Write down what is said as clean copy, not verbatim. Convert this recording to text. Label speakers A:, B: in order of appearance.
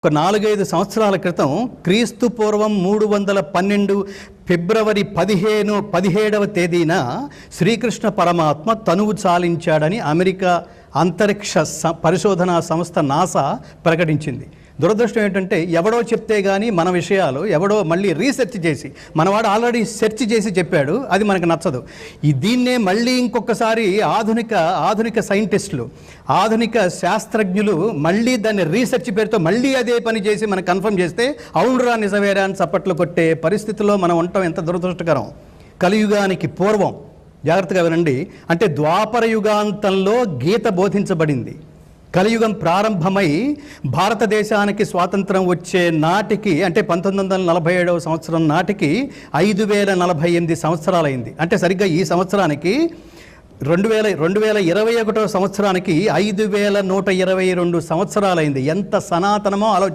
A: ఒక 4-5 సంవత్సరాల క్రితం క్రీస్తు పూర్వం 312 ఫిబ్రవరి 17వ తేదీన శ్రీకృష్ణ పరమాత్మ తనువు చాలించాడని అమెరికా అంతరిక్ష పరిశోధనా సంస్థ నాసా ప్రకటించింది. దురదృష్టం ఏంటంటే ఎవడో చెప్తే కానీ మన విషయాలు ఎవడో మళ్ళీ రీసెర్చ్ చేసి మనవాడు ఆల్రెడీ సెర్చ్ చేసి చెప్పాడు, అది మనకు నచ్చదు. దీన్నే మళ్ళీ ఇంకొకసారి ఆధునిక సైంటిస్టులు, ఆధునిక శాస్త్రజ్ఞులు మళ్ళీ దాన్ని రీసెర్చ్ పేరుతో మళ్ళీ అదే పని చేసి మనకు కన్ఫర్మ్ చేస్తే అవునురా నిజమేరా అని చప్పట్లు కొట్టే పరిస్థితిలో మనం ఉండటం ఎంత దురదృష్టకరం. కలియుగానికి పూర్వం, జాగ్రత్తగా వినండి, అంటే ద్వాపర యుగాంతంలో గీత బోధించబడింది. కలియుగం ప్రారంభమై భారతదేశానికి స్వాతంత్రం వచ్చే నాటికి, అంటే 1947వ సంవత్సరం నాటికి 5048 సంవత్సరాలైంది. అంటే సరిగ్గా ఈ సంవత్సరానికి 2021వ సంవత్సరానికి 5122 సంవత్సరాలైంది. ఎంత సనాతనమో ఆలోచన.